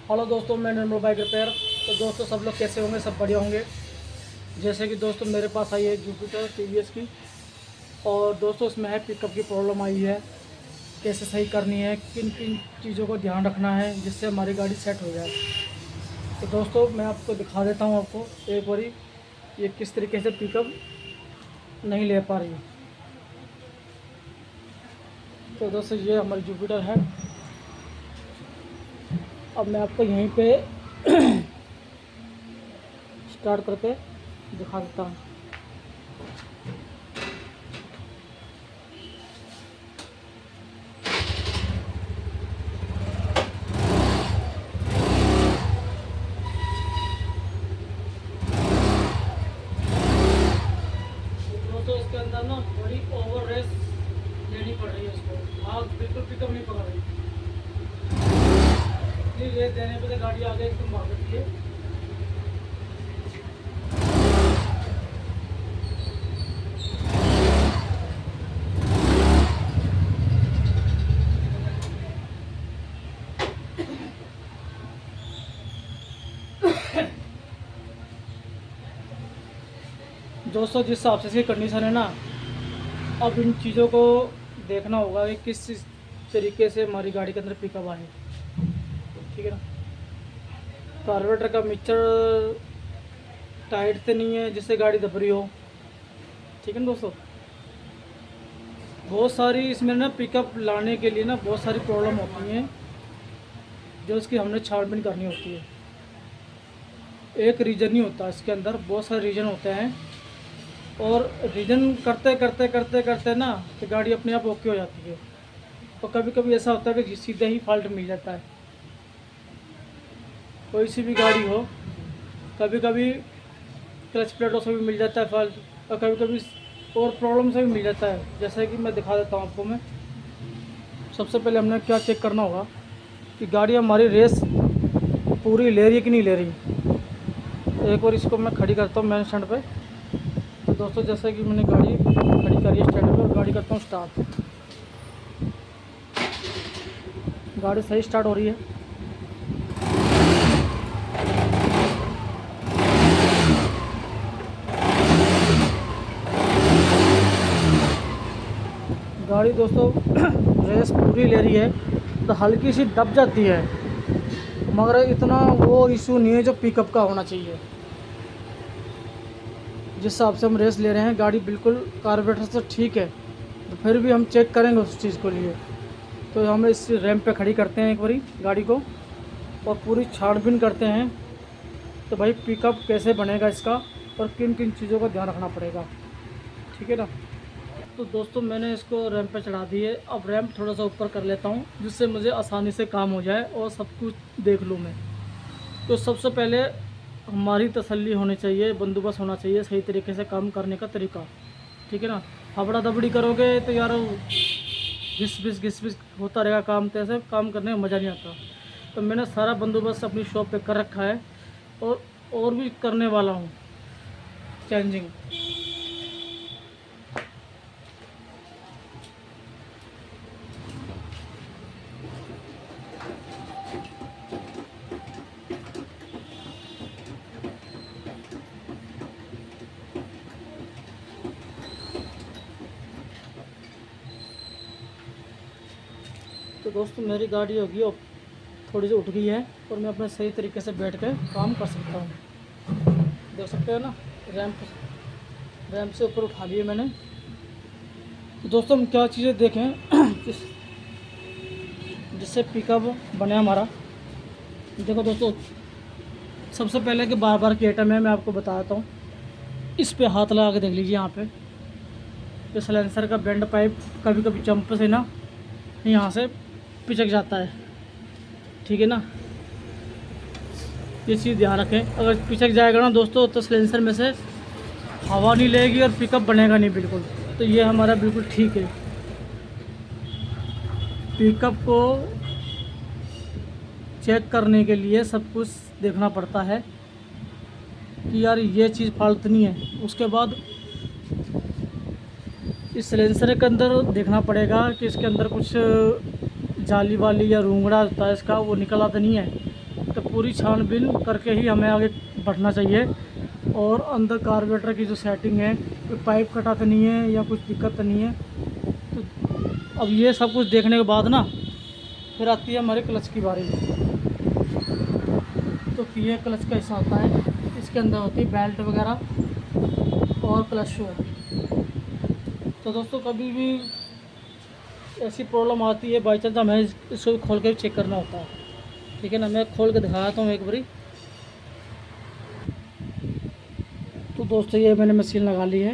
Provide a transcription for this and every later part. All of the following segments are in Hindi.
हेलो दोस्तों, मैं निर्मल बाइक रिपेयर। तो दोस्तों सब लोग कैसे होंगे? सब बढ़िया होंगे। जैसे कि दोस्तों मेरे पास आई है जुपिटर टीवीएस की, और दोस्तों इसमें है पिकअप की प्रॉब्लम आई है। कैसे सही करनी है, किन किन चीज़ों को ध्यान रखना है जिससे हमारी गाड़ी सेट हो जाए। तो दोस्तों मैं आपको दिखा देता हूँ आपको एक बारी ये किस तरीके से पिकअप नहीं ले पा रही है। तो दोस्तों ये हमारी जुपिटर है। अब मैं आपको यहीं पे स्टार्ट करके दिखा देता हूँ। दोस्तों इसके अंदर ना बड़ी ओवर रेस लेनी पड़ रही है इसको। आग बिल्कुल पिकअप नहीं पकड़ रही। इतनी रेस देने पे तो गाड़ी आगे एकदम भाग जाती है। दोस्तों जिस हिसाब से इसकी कंडीशन है ना, अब इन चीज़ों को देखना होगा कि किस तरीके से हमारी गाड़ी के अंदर पिकअप आए। ठीक है ना। कार्बोरेटर का मिक्सचर टाइट से नहीं है जिससे गाड़ी दब रही हो। ठीक है ना दोस्तों, बहुत सारी इसमें ना पिकअप लाने के लिए ना बहुत सारी प्रॉब्लम होती हैं जो इसकी हमने छानबीन करनी होती है। एक रीज़न नहीं होता, इसके अंदर बहुत सारे रीज़न होते हैं, और रीजन करते करते करते करते ना कि गाड़ी अपने आप ओके हो जाती है। तो कभी कभी ऐसा होता है कि सीधे ही फॉल्ट मिल जाता है। कोई सी भी गाड़ी हो, कभी कभी क्लच प्लेटों से भी मिल जाता है फॉल्ट, और कभी कभी और प्रॉब्लम से भी मिल जाता है। जैसे कि मैं दिखा देता हूँ आपको। मैं सबसे पहले हमने क्या चेक करना होगा कि गाड़ी हमारी रेस पूरी ले रही है कि नहीं ले रही। एक बार इसको मैं खड़ी करता हूँ मेन स्टैंड पे। तो दोस्तों जैसे कि मैंने गाड़ी खड़ी करी है स्टैंड पे, और गाड़ी करता हूँ स्टार्ट। गाड़ी सही स्टार्ट हो रही है। गाड़ी दोस्तों रेस पूरी ले रही है, तो हल्की सी दब जाती है, मगर इतना वो इशू नहीं है जो पिकअप का होना चाहिए। जिस हिसाब से हम रेस ले रहे हैं, गाड़ी बिल्कुल कार्बोरेटर से ठीक है, तो फिर भी हम चेक करेंगे उस चीज़ को लिए। तो हम इस रैंप पे खड़ी करते हैं एक बारी गाड़ी को, और पूरी छानबीन करते हैं तो भाई पिकअप कैसे बनेगा इसका, और किन किन चीज़ों का ध्यान रखना पड़ेगा। ठीक है ना। तो दोस्तों मैंने इसको रैंप पे चढ़ा दी है। अब रैंप थोड़ा सा ऊपर कर लेता हूँ जिससे मुझे आसानी से काम हो जाए और सब कुछ देख लूँ मैं। तो सबसे पहले हमारी तसल्ली होनी चाहिए, बंदोबस्त होना चाहिए, सही तरीके से काम करने का तरीका। ठीक है ना। हबड़ा दबड़ी करोगे तो यार घिस घिस होता रहेगा काम, तो ऐसे काम करने में मज़ा नहीं आता। तो मैंने सारा बंदोबस्त अपनी शॉप पे कर रखा है, और भी करने वाला हूँ चेंजिंग। तो दोस्तों मेरी गाड़ी होगी अब थोड़ी सी उठ गई है, और मैं अपने सही तरीके से बैठ कर काम कर सकता हूँ। देख सकते हो ना, रैंप से ऊपर उठा लिए मैंने। तो दोस्तों हम क्या चीज़ें देखें जिससे पिकअप बने हमारा। देखो दोस्तों, सबसे पहले कि बार बार की आइटम है, मैं आपको बताता हूँ। इस पे हाथ लगा के देख लीजिए। यहाँ पे ये सलेंसर का बेंड पाइप कभी कभी जंप से ना यहाँ से पिचक जाता है। ठीक है ना। ये चीज़ ध्यान रखें, अगर पिचक जाएगा ना दोस्तों तो सिलेंसर में से हवा नहीं लेगी और पिकअप बनेगा नहीं बिल्कुल। तो ये हमारा बिल्कुल ठीक है। पिकअप को चेक करने के लिए सब कुछ देखना पड़ता है कि यार ये चीज़ फाल्ट नहीं है। उसके बाद इस सिलेंसर के अंदर देखना पड़ेगा कि इसके अंदर कुछ जाली वाली या रूंगड़ा होता है इसका, वो निकला तो नहीं है। तो पूरी छानबीन करके ही हमें आगे बढ़ना चाहिए। और अंदर कार्बोरेटर की जो सेटिंग है, कोई पाइप कटा तो नहीं है या कुछ दिक्कत तो नहीं है। तो अब ये सब कुछ देखने के बाद ना फिर आती है हमारे क्लच की बारी। तो ये क्लच का हिस्सा होता है, इसके अंदर होती है बेल्ट वगैरह और क्लच शू। तो दोस्तों कभी भी ऐसी प्रॉब्लम आती है बाई चांस, हमें इसको खोल के चेक करना होता है। ठीक है ना, मैं खोल के दिखाता हूँ एक बारी। तो दोस्तों ये मैंने मशीन लगा ली है,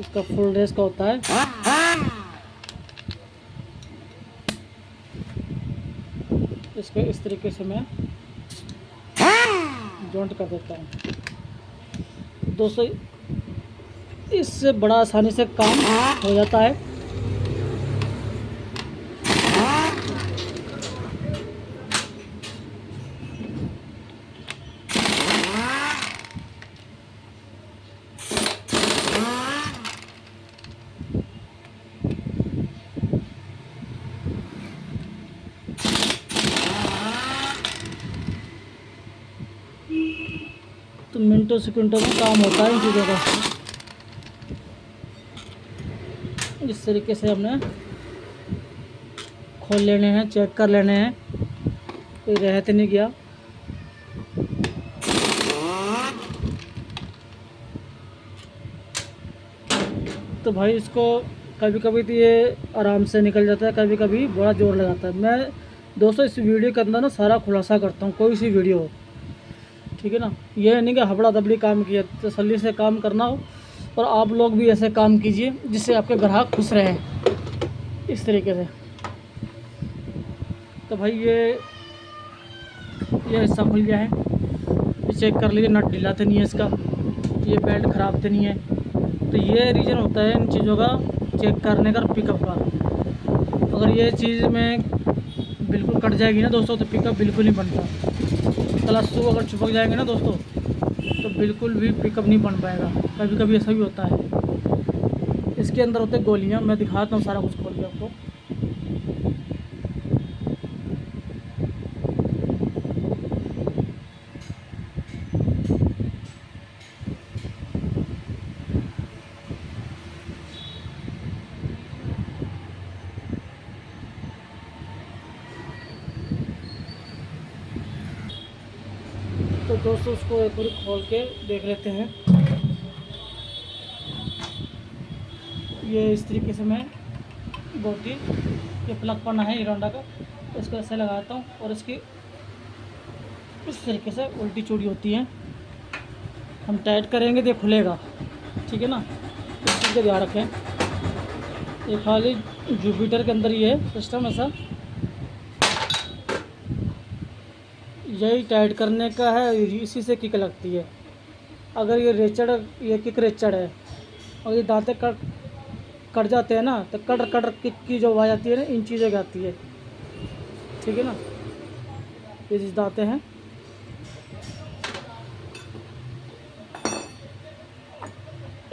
इसका फुल रेस का होता है। इसको इस तरीके से मैं जॉइंट कर देता हूँ। दोस्तों इससे बड़ा आसानी से काम हो जाता है। तो मिनटों सेकंडों में काम होता है इन चीज़ों का। इस तरीके से हमने खोल लेने हैं, चेक कर लेने हैं, कोई रह तो नहीं गया। तो भाई इसको कभी कभी तो ये आराम से निकल जाता है, कभी कभी बड़ा जोर लगाता है। मैं दोस्तों इस वीडियो के अंदर ना सारा खुलासा करता हूँ, कोई सी वीडियो हो। ठीक है ना, ये नहीं कि हबड़ा दबड़ी काम किया, तसल्ली से काम करना हो। और आप लोग भी ऐसे काम कीजिए जिससे आपके ग्राहक खुश रहें, इस तरीके से। तो भाई ये हिस्सा खुल गया है, ये चेक कर लीजिए नट ढीला तो नहीं है इसका, ये बेल्ट ख़राब तो नहीं है। तो ये रीज़न होता है इन चीज़ों का चेक करने का, पिकअप का। अगर ये चीज़ में बिल्कुल कट जाएगी ना दोस्तों तो पिकअप बिल्कुल नहीं बनता। क्लच शू अगर चिपक जाएंगे ना दोस्तों तो बिल्कुल भी पिकअप नहीं बन पाएगा। कभी कभी ऐसा भी होता है। इसके अंदर होते गोलियां, मैं दिखाता हूँ सारा कुछ खोल के आपको। तो दोस्तों उसको एक बार खोल के देख लेते हैं। ये इस तरीके से मैं बोटी, ये प्लग पन्ना है हीरो होंडा का, इसको ऐसे लगाता हूँ और इसकी इस तरीके से उल्टी चूड़ी होती है। हम टाइट करेंगे तो ये खुलेगा। ठीक है ना, इस चीज़ का ध्यान रखें। ये खाली जुपिटर के अंदर ही है सिस्टम ऐसा, यही टाइट करने का है, इसी से किक लगती है। अगर ये रेचड़, ये किक रेचड़ है और ये दांतें कट जाते हैं ना तो कटर किक की जो आवाज़ आती है ना, इन चीज़ों की आती है। ठीक है ना, ये जिस दांतें हैं,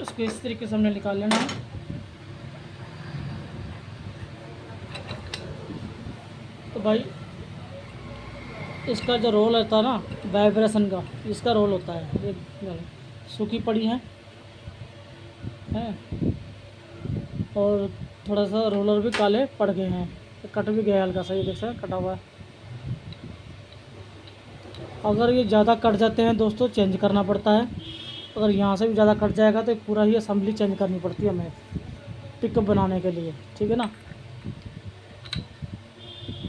इसको इस तरीके से हमने निकाल लेना है। तो भाई इसका जो रोल होता है ना वाइब्रेशन का, इसका रोल होता है। ये सूखी पड़ी है और थोड़ा सा रोलर भी काले पड़ गए हैं, तो कट भी गया हल्का सा, ये देख सकते कटा हुआ है। अगर ये ज़्यादा कट जाते हैं दोस्तों चेंज करना पड़ता है। अगर यहाँ से भी ज़्यादा कट जाएगा तो पूरा ही असम्बली चेंज करनी पड़ती है हमें पिकअप बनाने के लिए। ठीक है ना,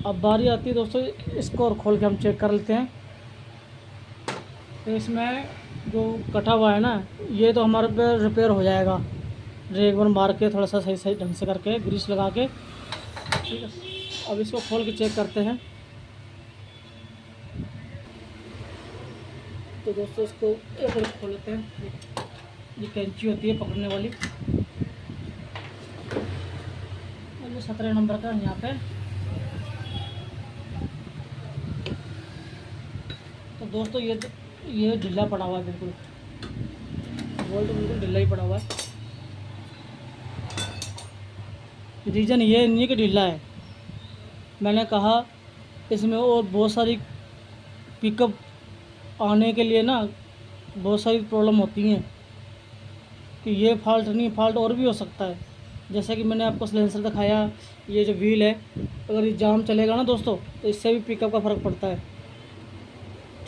अब बारी आती है दोस्तों इसको और खोल के हम चेक कर लेते हैं। तो इसमें जो कटा हुआ है ना, ये तो हमारे पे रिपेयर हो जाएगा, रेग वन मार के थोड़ा सा सही ढंग से करके ग्रीस लगा के। ठीक है, अब इसको खोल के चेक करते हैं। तो दोस्तों इसको एक बार खोल लेते हैं। ये कैंची होती है पकड़ने वाली, और ये 17 नंबर का यहाँ पे। तो दोस्तों ये ढीला पड़ा हुआ है, बिल्कुल बोल्ट बिल्कुल ढीला ही पड़ा हुआ है। रीज़न ये नहीं कि ढीला है, मैंने कहा इसमें और बहुत सारी पिकअप आने के लिए ना बहुत सारी प्रॉब्लम होती हैं कि ये फॉल्ट नहीं, फॉल्ट और भी हो सकता है। जैसे कि मैंने आपको सिलेंसर दिखाया, ये जो व्हील है, अगर ये जाम चलेगा ना दोस्तों तो इससे भी पिकअप का फ़र्क पड़ता है,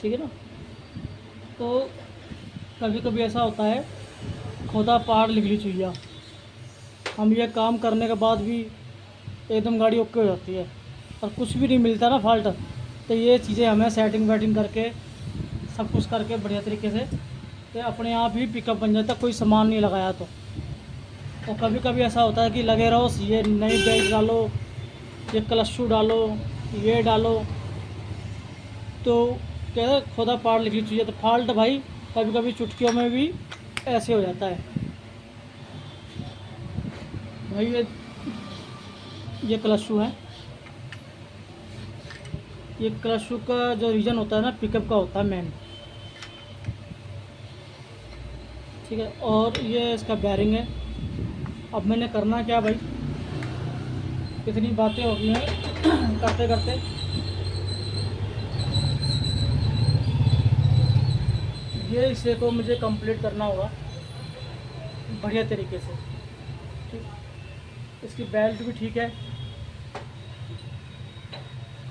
ठीक है ना। तो कभी कभी ऐसा होता है खुदा पहाड़ निकली चुइया, हम ये काम करने के बाद भी एकदम गाड़ी ओके हो जाती है और कुछ भी नहीं मिलता ना फॉल्ट। तो ये चीज़ें हमें सेटिंग वेटिंग करके सब कुछ करके बढ़िया तरीके से तो अपने आप ही पिकअप बन जाता, कोई सामान नहीं लगाया तो। और कभी कभी ऐसा होता है कि लगे रहो, ये नई बेल्ट डालो, ये क्लच शू डालो, ये डालो, तो क्या है खुदा पहाड़ निकली चुइया। तो फॉल्ट भाई कभी कभी चुटकियों में भी ऐसे हो जाता है भाई। ये क्लच शू है, ये क्लच शू का जो रीज़न होता है ना पिकअप का होता है मेन, ठीक है। और ये इसका बैरिंग है। अब मैंने करना क्या भाई, कितनी बातें हो गई हैं करते करते। ये इसे को मुझे कंप्लीट करना होगा बढ़िया तरीके से, ठीक। इसकी बेल्ट भी ठीक है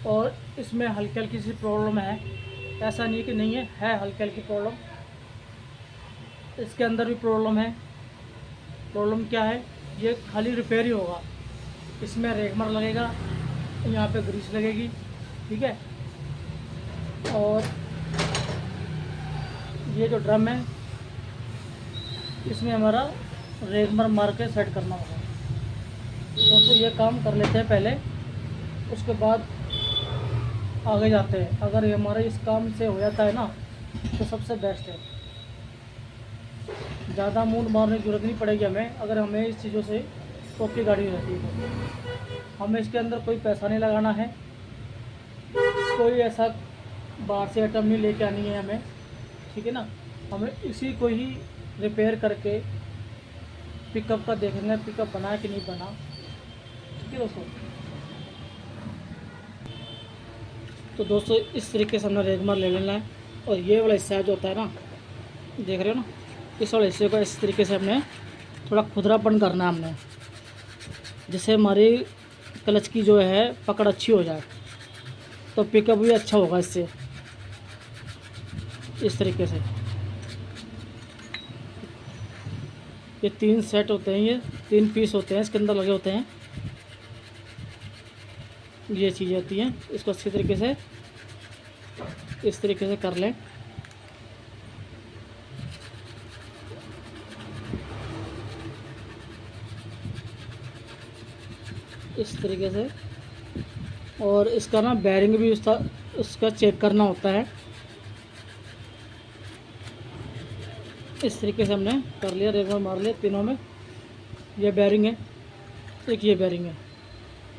और इसमें हल्की हल्की सी प्रॉब्लम है, ऐसा नहीं कि नहीं है हल्की हल्की प्रॉब्लम। इसके अंदर भी प्रॉब्लम है। प्रॉब्लम क्या है, ये खाली रिपेयर ही होगा। इसमें रेगमर लगेगा, यहाँ पे ग्रीस लगेगी, ठीक है। और ये जो ड्रम है इसमें हमारा रेगमर मार के सेट करना होगा। दोस्तों ये काम कर लेते हैं पहले, उसके बाद आगे जाते हैं। अगर ये हमारा इस काम से हो जाता है ना तो सबसे बेस्ट है। ज़्यादा मूड मारने की जरूरत नहीं पड़ेगी हमें, अगर हमें इस चीज़ों से ओके गाड़ी हो जाती है तो। हमें इसके अंदर कोई पैसा नहीं लगाना है, कोई ऐसा बाहर से आइटम नहीं लेके आनी है हमें, ठीक है ना। हमें इसी को ही रिपेयर करके पिकअप का देखेंगे, पिकअप बना कि नहीं बना, ठीक है दोस्तों। तो दोस्तों इस तरीके से हमने रेगमार ले लेना है। और ये वाला हिस्सा जो होता है ना, देख रहे हो ना, इस वाले हिस्से को इस तरीके से हमने थोड़ा खुरदरापन करना है हमने, जिससे हमारी क्लच की जो है पकड़ अच्छी हो जाए, तो पिकअप भी अच्छा होगा इससे। इस तरीके से ये 3 सेट होते हैं, ये 3 पीस होते हैं इसके अंदर लगे होते हैं, ये चीज़ें होती हैं। इसको अच्छी तरीके से इस तरीके से कर लें। इस तरीके से। और इसका ना बैरिंग भी उसका चेक करना होता है। इस तरीके से हमने कर लिया, रेगमार मार लिया तीनों में। ये बैरिंग है, एक ये बैरिंग है,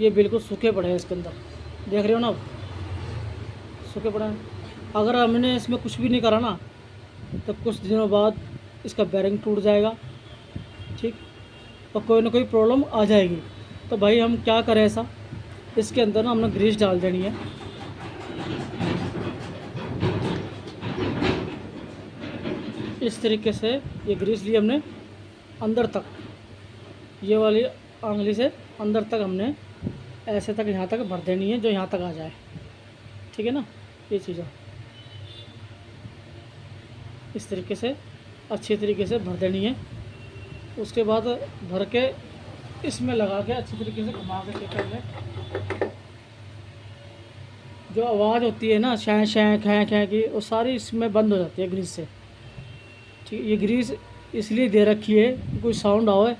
ये बिल्कुल सूखे पड़े हैं इसके अंदर, देख रहे हो ना आप, सूखे पड़े हैं। अगर हमने इसमें कुछ भी नहीं करा ना तो कुछ दिनों बाद इसका बैरिंग टूट जाएगा, ठीक, और कोई ना कोई प्रॉब्लम आ जाएगी। तो भाई हम क्या करें ऐसा, इसके अंदर ना हमने ग्रीस डाल देनी है। इस तरीके से ये ग्रीस ली हमने अंदर तक, ये वाली आंगली से अंदर तक हमने ऐसे तक यहाँ तक भर देनी है, जो यहाँ तक आ जाए, ठीक है ना। ये चीज़ें इस तरीके से अच्छी तरीके से भर देनी है। उसके बाद भर के इसमें लगा के अच्छी तरीके से घुमा के चेक कर लें। जो आवाज़ होती है ना शै शै खै खै की, वो सारी इसमें बंद हो जाती है ग्रीस से, ठीक। ये ग्रीस इसलिए दे रखी है कि कोई साउंड आए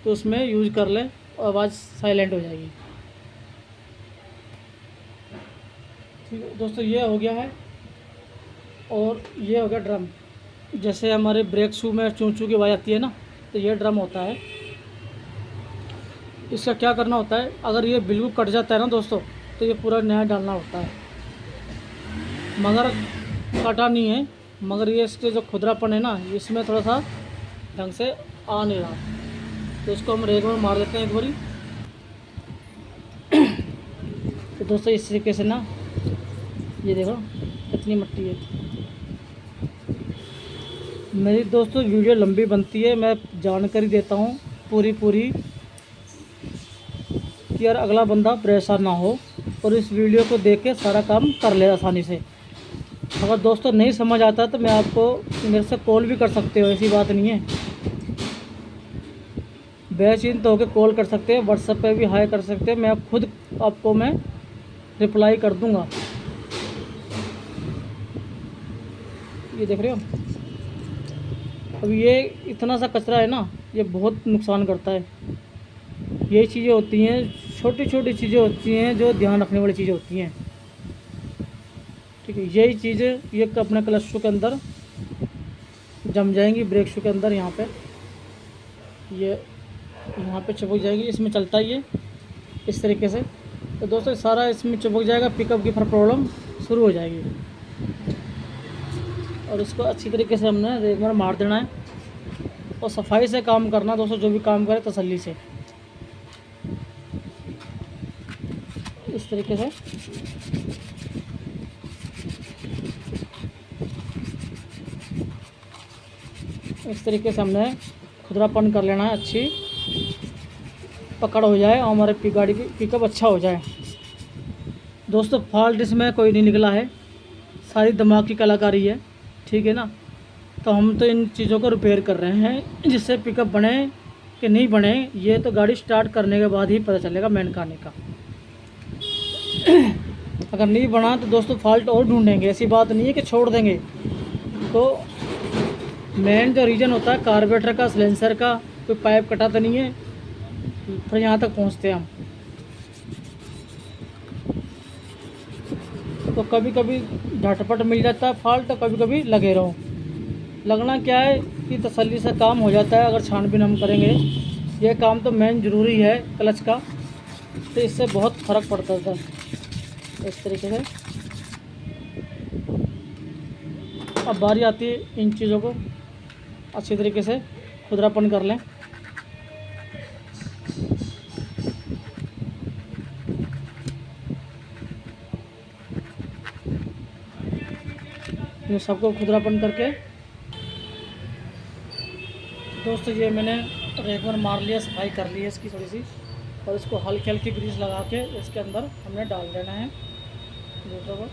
तो उसमें यूज़ कर लें और आवाज़ साइलेंट हो जाएगी, ठीक है दोस्तों। ये हो गया है। और ये हो गया ड्रम। जैसे हमारे ब्रेक शू में चूं चूं की आवाज़ आती है ना, तो ये ड्रम होता है। इसका क्या करना होता है, अगर ये बिल्कुल कट जाता है ना दोस्तों तो ये पूरा नया डालना होता है, मगर कटा नहीं है, मगर ये इसके जो खुदरापन है ना इसमें थोड़ा सा ढंग से आ नहीं रहा, तो इसको हम रेगमार मार देते हैं एक बारी। तो दोस्तों इस तरीके से ना, ये देखो कितनी मिट्टी है। मेरी दोस्तों वीडियो लंबी बनती है, मैं जानकारी देता हूँ पूरी कि यार अगला बंदा परेशान ना हो और इस वीडियो को देख के सारा काम कर ले आसानी से। अगर दोस्तों नहीं समझ आता तो मैं आपको मेरे से कॉल भी कर सकते हो, ऐसी बात नहीं है। बेचिंत होकर कॉल कर सकते हैं, व्हाट्सएप पे भी हाई कर सकते हैं, मैं खुद आपको मैं रिप्लाई कर दूंगा। ये देख रहे हो, अब ये इतना सा कचरा है ना, ये बहुत नुकसान करता है। ये चीज़ें होती हैं, छोटी छोटी चीज़ें होती हैं जो ध्यान रखने वाली चीज़ें होती हैं, ठीक है। यही चीज़ें ये अपने क्लच शू के अंदर जम जाएंगी, ब्रेक शू के अंदर यहाँ पे, ये यहाँ पे चिपक जाएगी। इसमें चलता ही है इस तरीके से। तो दोस्तों सारा इसमें चिपक जाएगा, पिकअप की फिर प्रॉब्लम शुरू हो जाएगी। और इसको अच्छी तरीके से हमने एक बार मार देना है और सफाई से काम करना दोस्तों। जो भी काम करे तसल्ली से, इस तरीके से। इस तरीके से हमने खुदरापन कर लेना है, अच्छी पकड़ हो जाए और हमारे गाड़ी की पिकअप अच्छा हो जाए। दोस्तों फॉल्ट इसमें कोई नहीं निकला है, सारी दिमाग की कलाकारी है, ठीक है ना। तो हम तो इन चीज़ों को रिपेयर कर रहे हैं, जिससे पिकअप बने कि नहीं बने ये तो गाड़ी स्टार्ट करने के बाद ही पता चलेगा मेन खाने का। अगर नहीं बना तो दोस्तों फॉल्ट और ढूंढेंगे, ऐसी बात नहीं है कि छोड़ देंगे। तो मेन जो रीज़न होता है कार्बोरेटर का, सिलेंसर का, कोई पाइप कटा तो नहीं है, फिर यहाँ तक पहुँचते हैं हम। तो कभी कभी झटपट मिल जाता है फॉल्ट, तो कभी कभी लगे रहो। लगना क्या है कि तसल्ली से काम हो जाता है अगर छानबीन हम करेंगे। यह काम तो मेन ज़रूरी है क्लच का, तो इससे बहुत फ़र्क पड़ता था। इस तरीके से अब बारी आती है इन चीज़ों को अच्छी तरीके से खुदरापन कर लें। ये सबको खुदरापन करके दोस्तों ये मैंने रेगुलर मार लिया, सफाई कर ली है इसकी थोड़ी सी, और इसको हल्की हल्की ग्रीस लगा के इसके अंदर हमने डाल देना है दूसरों को,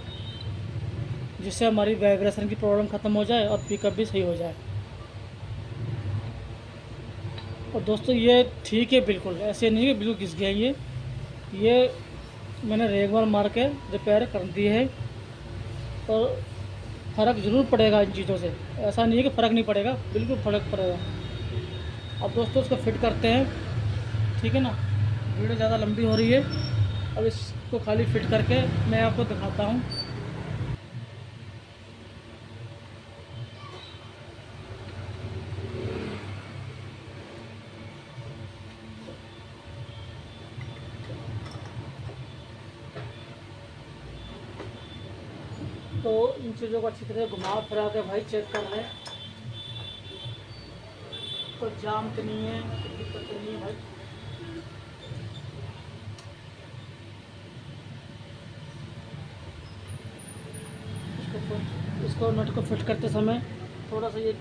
जिससे हमारी वाइब्रेशन की प्रॉब्लम ख़त्म हो जाए और पिकअप भी सही हो जाए। और दोस्तों ये ठीक है, बिल्कुल ऐसे नहीं है बिल्कुल घिस गया। ये मैंने रेगुलर मार के रिपेयर कर दी है, और फ़र्क ज़रूर पड़ेगा इन चीज़ों से। ऐसा नहीं है कि फ़र्क नहीं पड़ेगा, बिल्कुल फ़र्क पड़ेगा। अब दोस्तों इसको फिट करते हैं, ठीक है ना। वीडियो ज़्यादा लंबी हो रही है, अब इसको खाली फिट करके मैं आपको दिखाता हूँ। तो इन चीज़ों को अच्छी तरह घुमा फिरा के भाई चेक कर लें, तो जाम तो नहीं है, दिक्कत तो नहीं है भाई। इसको नट को फिट करते समय थोड़ा सा ये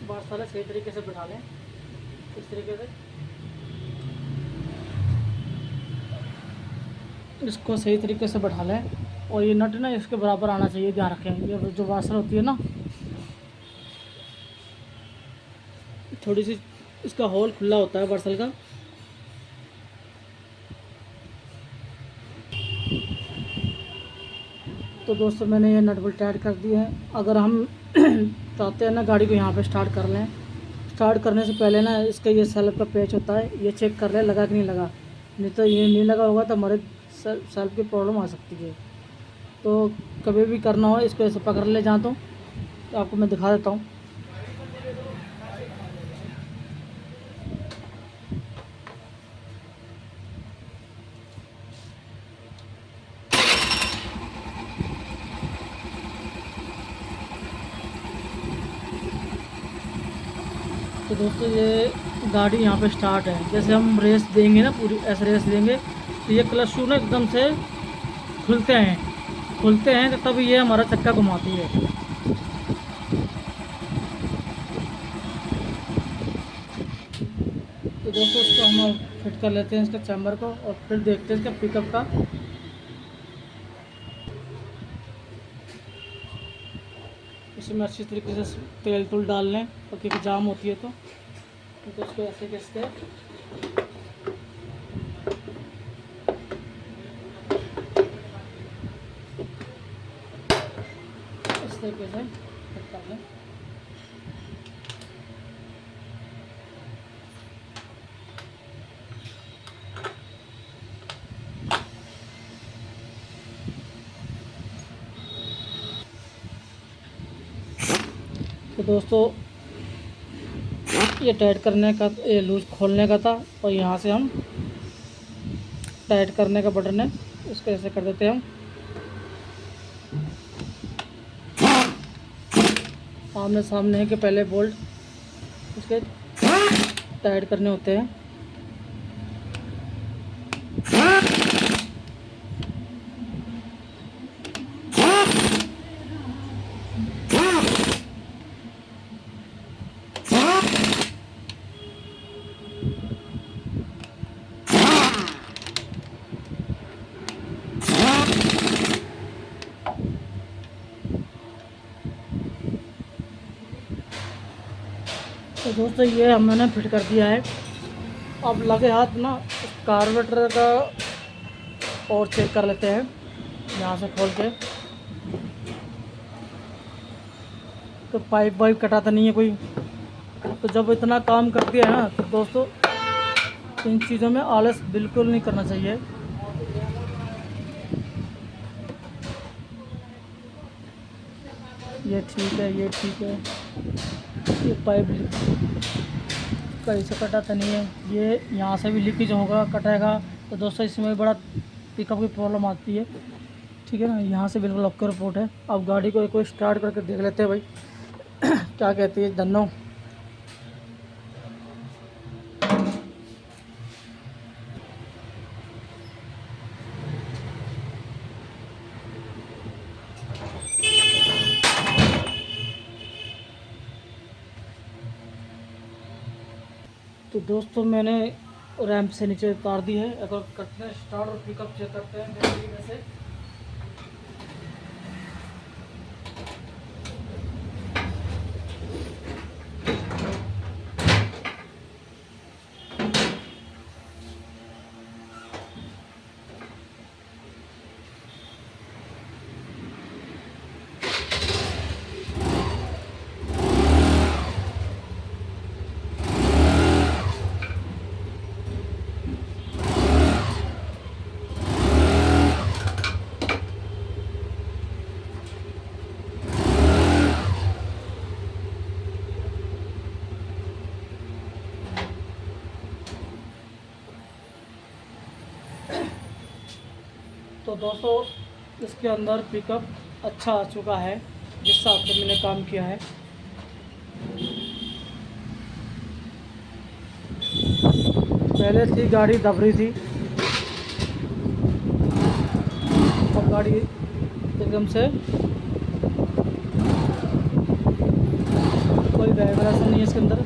बार सारा सही तरीके से बिठा लें, इस तरीके से इसको सही तरीके से बैठा लें। और ये नट ना इसके बराबर आना चाहिए, ध्यान रखें। ये जो वाशर होती है ना, थोड़ी सी इसका होल खुला होता है वाशर का, तो दोस्तों मैंने ये नट बोल्ट टाइट कर दिए हैं। अगर हम चाहते हैं ना गाड़ी को यहाँ पे स्टार्ट कर लें, स्टार्ट करने से पहले ना इसका ये सेल्फ का पेच होता है, ये चेक कर लें लगा कि नहीं लगा। नहीं तो ये नहीं लगा होगा तो हमारे सेल्फ की प्रॉब्लम आ सकती है। तो कभी भी करना हो इसको ऐसे पकड़ ले जहाँ तो आपको मैं दिखा देता हूँ। तो दोस्तों ये गाड़ी यहाँ पे स्टार्ट है। जैसे हम रेस देंगे ना, पूरी ऐसे रेस देंगे तो ये क्लच शू ना एकदम से खुलते हैं, खोलते हैं तो तब ये हमारा चक्का घुमाती है। तो दोस्तों इसको हम फिट कर लेते हैं इसका चैम्बर को, और फिर देखते हैं इसका पिकअप का। इसमें अच्छी तरीके से तेल तुल डाल लें, क्योंकि जाम होती है तो उसको ऐसे कैसे इस तरीके से फिट कर लें। तो दोस्तों ये टाइट करने का, ये लूज खोलने का था, और यहाँ से हम टाइट करने का बटन है, इसको ऐसे कर देते हैं हम। आमने सामने है कि पहले बोल्ट उसके टाइट करने होते हैं। तो दोस्तों ये हमने फिट कर दिया है। अब लगे हाथ ना कार्बोरेटर का और चेक कर लेते हैं यहाँ से खोल के। तो पाइप वाइप कटा तो नहीं है कोई। तो जब इतना काम कर दिया है ना, तो दोस्तों इन चीज़ों में आलस बिल्कुल नहीं करना चाहिए। ये ठीक है, ये ठीक है, ये पाइप कहीं से कटा तो नहीं है, ये यहाँ से भी लीकेज होगा, कटेगा। तो दोस्तों इसमें बड़ा पिकअप की प्रॉब्लम आती है, ठीक है ना। यहाँ से बिल्कुल ओके रिपोर्ट है। अब गाड़ी को एक बार स्टार्ट करके देख लेते हैं भाई क्या कहती है धन्नो। तो दोस्तों मैंने रैंप से नीचे उतार दी है। अगर करते हैं स्टार्ट और पिकअप चेक करते हैं गाड़ी में से। तो दोस्तों इसके अंदर पिकअप अच्छा आ चुका है जिस हिसाब से मैंने काम किया है। पहले थी गाड़ी दब रही थी, अब गाड़ी एकदम से कोई वाइब्रेशन नहीं है इसके अंदर।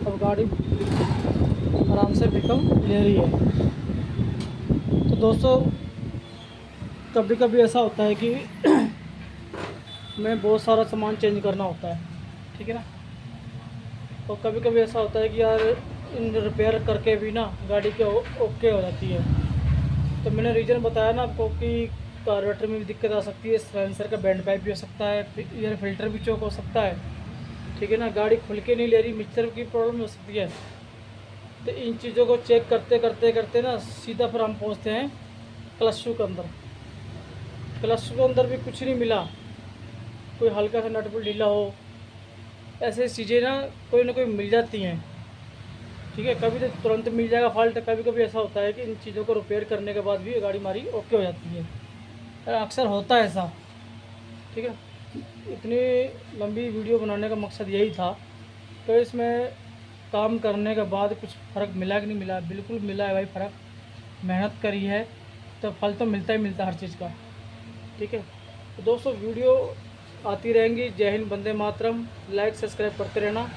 अब गाड़ी आराम से पिकअप ले रही है। तो दोस्तों कभी कभी ऐसा होता है कि मैं बहुत सारा सामान चेंज करना होता है, ठीक है ना। और कभी कभी ऐसा होता है कि यार इन रिपेयर करके भी ना गाड़ी के ओके हो जाती है। तो मैंने रीज़न बताया ना आपको कि कार्बोरेटर में भी दिक्कत आ सकती है, साइलेंसर का बैंड पाइप भी हो सकता है, एयर फिल्टर भी चौक हो सकता है, ठीक है ना। गाड़ी खुल के नहीं ले रही, मिक्सर की प्रॉब्लम हो सकती है। तो इन चीज़ों को चेक करते करते करते ना सीधा फिर हम पहुँचते हैं क्लच शू के अंदर। क्लच शू के अंदर भी कुछ नहीं मिला, कोई हल्का सा नट बोल्ट ढीला हो, ऐसे चीज़ें ना कोई मिल जाती हैं, ठीक है। कभी तो तुरंत मिल जाएगा फॉल्ट, कभी कभी ऐसा होता है कि इन चीज़ों को रिपेयर करने के बाद भी गाड़ी हमारी ओके हो जाती है। अक्सर होता है ऐसा, ठीक है। इतनी लंबी वीडियो बनाने का मकसद यही था। तो इसमें काम करने के बाद कुछ फ़र्क मिला कि नहीं मिला? बिल्कुल मिला है भाई फ़र्क। मेहनत करी है तो फल तो मिलता ही मिलता हर चीज़ का। ठीक है, तो दोस्तों वीडियो आती रहेंगी। जय हिंद, वंदे मातरम। लाइक सब्सक्राइब करते रहना।